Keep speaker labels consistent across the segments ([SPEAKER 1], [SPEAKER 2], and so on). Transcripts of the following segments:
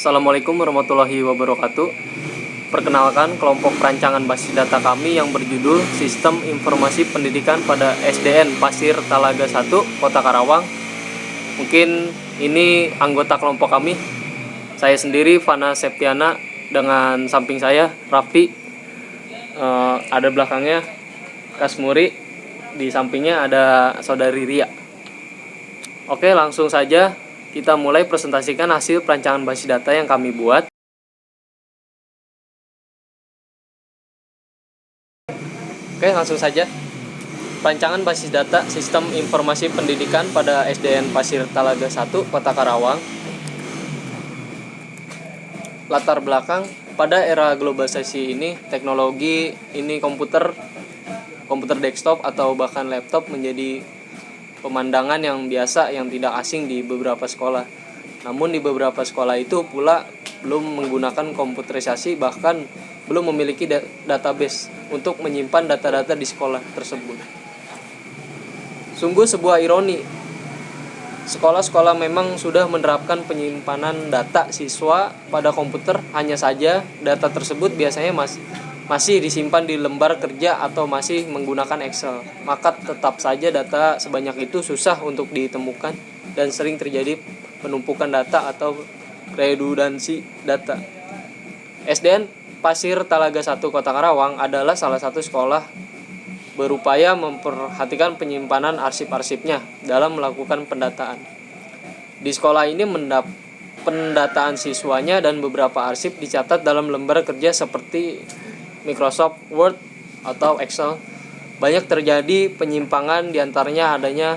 [SPEAKER 1] Assalamualaikum warahmatullahi wabarakatuh. Perkenalkan kelompok perancangan basis data kami yang berjudul Sistem Informasi Pendidikan pada SDN Pasir Talaga 1, Kota Karawang. Mungkin ini anggota kelompok kami. Saya sendiri Fana Septiana, dengan samping saya Raffi, ada belakangnya Kasmuri, di sampingnya ada saudari Ria. Oke, langsung saja kita mulai presentasikan hasil perancangan basis data yang kami buat. Oke, langsung saja. Perancangan basis data Sistem Informasi Pendidikan pada SDN Pasir Talaga 1, Kota Karawang. Latar belakang, pada era globalisasi ini, teknologi ini komputer desktop atau bahkan laptop menjadi pemandangan yang biasa, yang tidak asing di beberapa sekolah. Namun di beberapa sekolah itu pula belum menggunakan komputerisasi, bahkan belum memiliki database untuk menyimpan data-data di sekolah tersebut. Sungguh sebuah ironi, sekolah-sekolah memang sudah menerapkan penyimpanan data siswa pada komputer, hanya saja data tersebut biasanya masih disimpan di lembar kerja atau masih menggunakan Excel. Maka tetap saja data sebanyak itu susah untuk ditemukan dan sering terjadi penumpukan data atau redundansi data. SDN Pasir Talaga 1, Kota Karawang adalah salah satu sekolah berupaya memperhatikan penyimpanan arsip-arsipnya dalam melakukan pendataan. Di sekolah ini pendataan siswanya dan beberapa arsip dicatat dalam lembar kerja seperti Microsoft Word atau Excel. Banyak terjadi penyimpangan, diantaranya adanya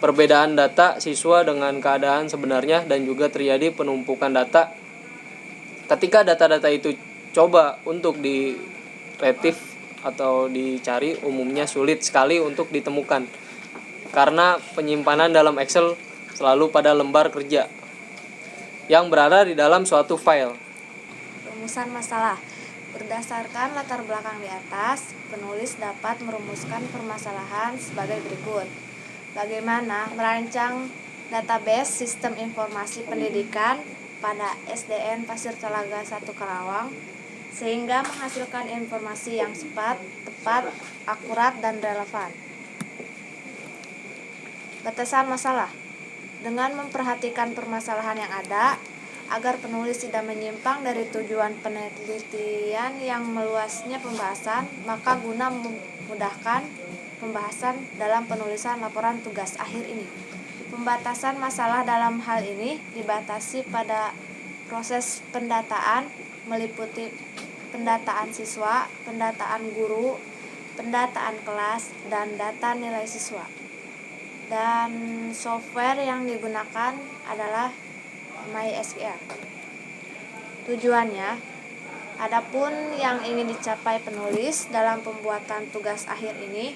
[SPEAKER 1] perbedaan data siswa dengan keadaan sebenarnya, dan juga terjadi penumpukan data. Ketika data-data itu coba untuk diretrieve atau dicari, umumnya sulit sekali untuk ditemukan karena penyimpanan dalam Excel selalu pada lembar kerja yang berada di dalam suatu file.
[SPEAKER 2] Rumusan masalah. Berdasarkan latar belakang di atas, penulis dapat merumuskan permasalahan sebagai berikut. Bagaimana merancang database sistem informasi pendidikan pada SDN Pasir Talaga 1 Karawang sehingga menghasilkan informasi yang tepat, akurat, dan relevan. Batasan masalah. Dengan memperhatikan permasalahan yang ada, agar penulis tidak menyimpang dari tujuan penelitian yang meluasnya pembahasan, maka guna memudahkan pembahasan dalam penulisan laporan tugas akhir ini. Pembatasan masalah dalam hal ini dibatasi pada proses pendataan, meliputi pendataan siswa, pendataan guru, pendataan kelas, dan data nilai siswa. Dan software yang digunakan adalah MySQL. Tujuannya, adapun yang ingin dicapai penulis dalam pembuatan tugas akhir ini,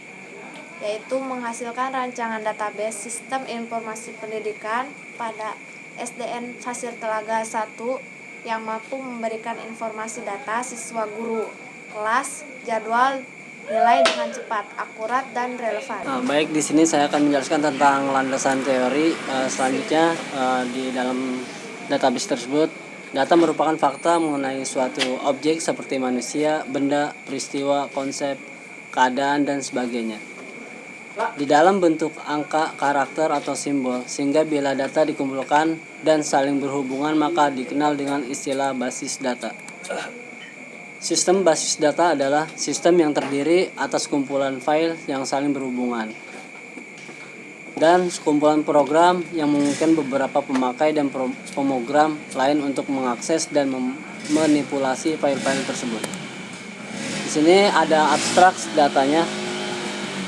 [SPEAKER 2] yaitu menghasilkan rancangan database sistem informasi pendidikan pada SDN Pasir Talaga 1 yang mampu memberikan informasi data siswa, guru, kelas, jadwal, nilai dengan cepat, akurat, dan relevan.
[SPEAKER 3] Baik, di sini saya akan menjelaskan tentang landasan teori. Selanjutnya, di dalam database tersebut, data merupakan fakta mengenai suatu objek seperti manusia, benda, peristiwa, konsep, keadaan, dan sebagainya. Di dalam bentuk angka, karakter, atau simbol, sehingga bila data dikumpulkan dan saling berhubungan maka dikenal dengan istilah basis data. Sistem basis data adalah sistem yang terdiri atas kumpulan file yang saling berhubungan dan sekumpulan program yang memungkinkan beberapa pemakai dan pemrogram lain untuk mengakses dan memanipulasi file-file tersebut. Di sini ada abstrak datanya.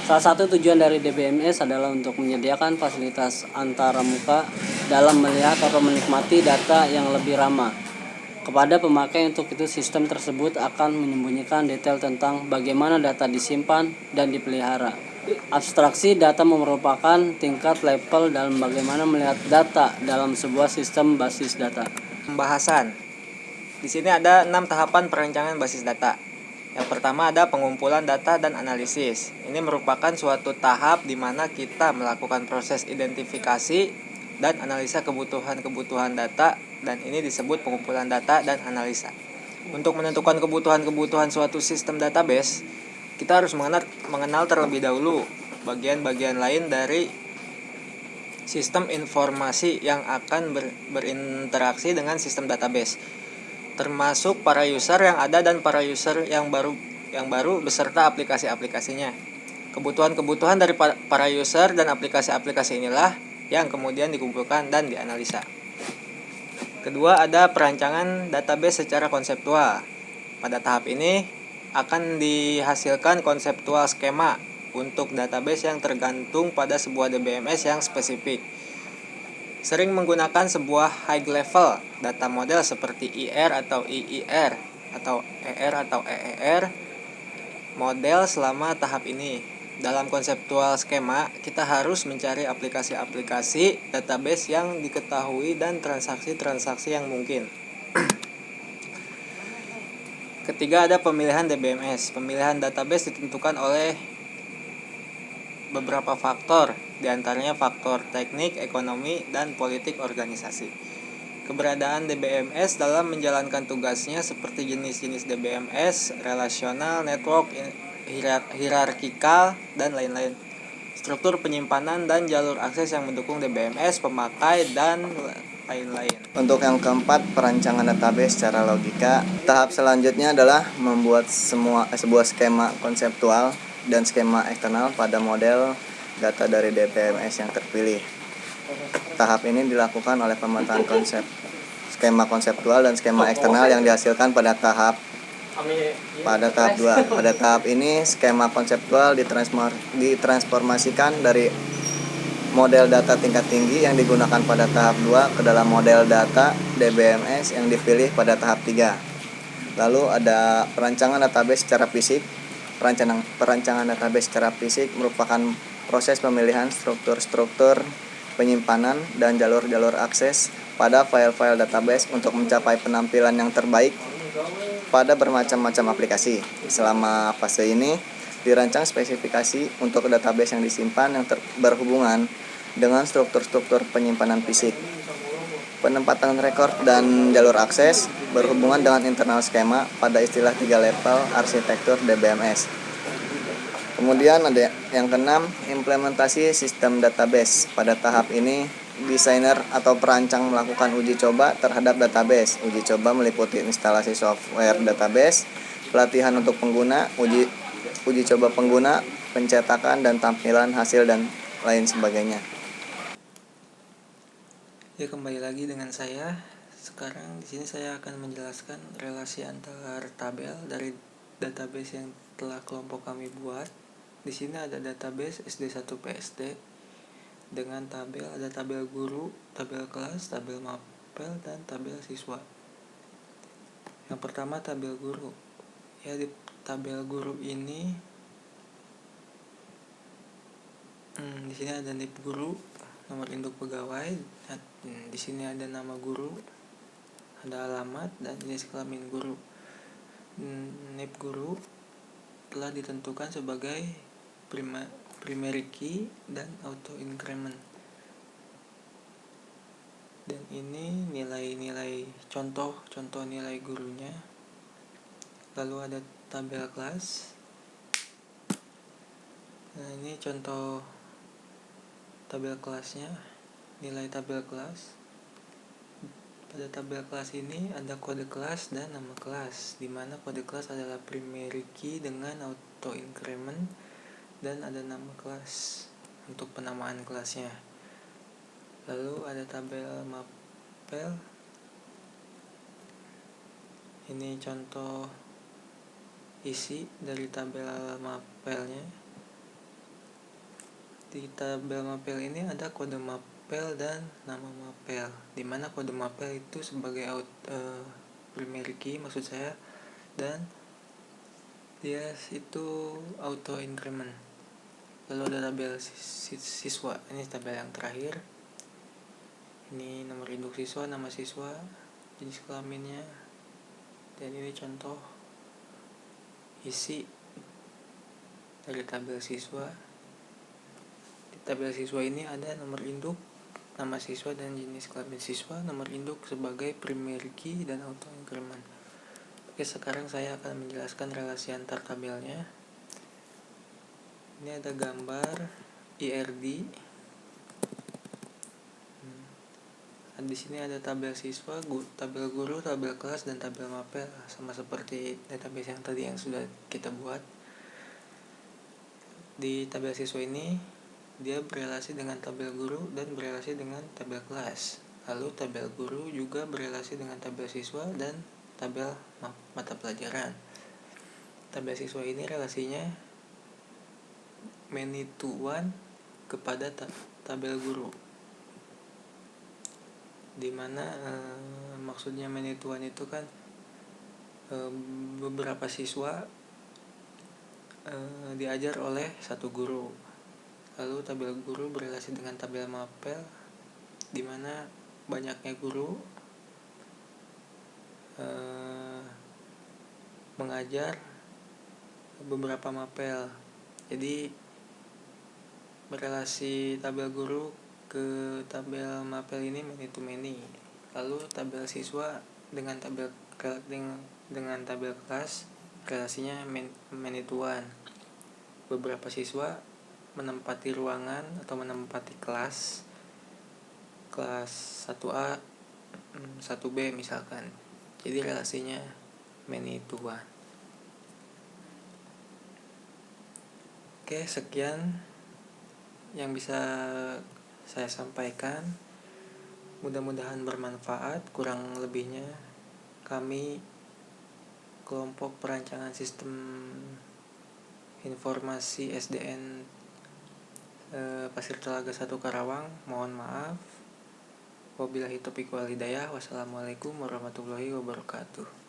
[SPEAKER 3] Salah satu tujuan dari DBMS adalah untuk menyediakan fasilitas antarmuka dalam melihat atau menikmati data yang lebih ramah kepada pemakai. Untuk itu, sistem tersebut akan menyembunyikan detail tentang bagaimana data disimpan dan dipelihara. Abstraksi data merupakan tingkat level dalam bagaimana melihat data dalam sebuah sistem basis data.
[SPEAKER 4] Pembahasan. Di sini ada 6 tahapan perancangan basis data. Yang pertama ada pengumpulan data dan analisis. Ini merupakan suatu tahap di mana kita melakukan proses identifikasi, dan analisa kebutuhan data, dan ini disebut pengumpulan data dan analisa. Untuk menentukan kebutuhan suatu sistem database, kita harus mengenal terlebih dahulu bagian-bagian lain dari sistem informasi yang akan berinteraksi dengan sistem database, termasuk para user yang ada dan para user yang baru beserta aplikasi-aplikasinya. Kebutuhan dari para user dan aplikasi-aplikasi inilah yang kemudian dikumpulkan dan dianalisa. Kedua, ada perancangan database secara konseptual. Pada tahap ini akan dihasilkan konseptual skema untuk database yang tergantung pada sebuah DBMS yang spesifik. Sering menggunakan sebuah high level data model seperti IR atau IIR atau ER atau EER model selama tahap ini. Dalam konseptual skema, kita harus mencari aplikasi-aplikasi database yang diketahui dan transaksi-transaksi yang mungkin. Ketiga, ada pemilihan DBMS. Pemilihan database ditentukan oleh beberapa faktor, diantaranya faktor teknik, ekonomi, dan politik organisasi. Keberadaan DBMS dalam menjalankan tugasnya seperti jenis-jenis DBMS, relasional, network, hierarkikal, dan lain-lain. Struktur penyimpanan dan jalur akses yang mendukung DBMS, pemakai, dan lain-lain.
[SPEAKER 5] Untuk yang keempat, perancangan database secara logika. Tahap selanjutnya adalah membuat sebuah skema konseptual dan skema eksternal pada model data dari DBMS yang terpilih. Tahap ini dilakukan oleh pemetaan skema konseptual dan skema eksternal yang dihasilkan pada tahap 2. Pada tahap ini, skema konseptual ditransformasikan dari model data tingkat tinggi yang digunakan pada tahap 2 ke dalam model data DBMS yang dipilih pada tahap 3. Lalu ada perancangan database secara fisik. Perancangan database secara fisik merupakan proses pemilihan struktur-struktur penyimpanan dan jalur-jalur akses pada file-file database untuk mencapai penampilan yang terbaik pada bermacam-macam aplikasi. Selama fase ini dirancang spesifikasi untuk database yang disimpan yang berhubungan dengan struktur-struktur penyimpanan fisik. Penempatan rekor dan jalur akses berhubungan dengan internal skema pada istilah 3 level arsitektur DBMS. Kemudian ada yang keenam, implementasi sistem database. Pada tahap ini, desainer atau perancang melakukan uji coba terhadap database. Uji coba meliputi instalasi software database, pelatihan untuk pengguna, uji coba pengguna, pencetakan dan tampilan hasil dan lain sebagainya.
[SPEAKER 4] Ya, kembali lagi dengan saya. Sekarang di sini saya akan menjelaskan relasi antar tabel dari database yang telah kelompok kami buat. Di sini ada database SD1 PSD dengan ada tabel guru, tabel kelas, tabel mapel, dan tabel siswa. Yang pertama, tabel guru. Ya, di tabel guru ini di sini ada NIP guru, nomor induk pegawai. Di sini ada nama guru, ada alamat, dan jenis kelamin guru. NIP guru telah ditentukan sebagai primary key dan auto increment. Dan ini nilai-nilai contoh nilai gurunya. Lalu ada tabel kelas. Nah, ini contoh tabel kelasnya, nilai tabel kelas. Pada tabel kelas ini ada kode kelas dan nama kelas, di mana kode kelas adalah primary key dengan auto increment, dan ada nama kelas untuk penamaan kelasnya. Lalu ada tabel mapel. Ini contoh isi dari tabel mapelnya. Di tabel mapel ini ada kode mapel dan nama mapel, di mana kode mapel itu sebagai primary key maksud saya, dan dia itu auto increment. Lalu ada tabel siswa. Ini tabel yang terakhir. Ini nomor induk siswa, nama siswa, jenis kelaminnya, dan ini contoh isi dari tabel siswa. Di tabel siswa ini ada nomor induk, nama siswa dan jenis kelamin siswa, nomor induk sebagai primary key dan auto increment. Oke, sekarang saya akan menjelaskan relasi antar tabelnya. Ini ada gambar IRD. Di sini ada tabel siswa, tabel guru, tabel kelas, dan tabel mapel, sama seperti database yang tadi yang sudah kita buat. Di tabel siswa ini dia berelasi dengan tabel guru dan berelasi dengan tabel kelas. Lalu tabel guru juga berelasi dengan tabel siswa dan tabel mata pelajaran. Tabel siswa ini relasinya many to one kepada tabel guru, dimana maksudnya many to one itu kan beberapa siswa diajar oleh satu guru. Lalu tabel guru berelasi dengan tabel mapel, dimana banyaknya guru mengajar beberapa mapel. Jadi berelasi tabel guru ke tabel mapel ini many to many. Lalu tabel siswa dengan tabel kelas relasinya many to one. Beberapa siswa menempati ruangan atau menempati kelas 1A 1B misalkan. Jadi relasinya many to one. Oke, sekian yang bisa saya sampaikan. Mudah-mudahan bermanfaat. Kurang lebihnya kami kelompok perancangan sistem informasi SDN Pasir Telaga 1 Karawang mohon maaf. Wabillahi taufiq wal hidayah. Wassalamualaikum warahmatullahi wabarakatuh.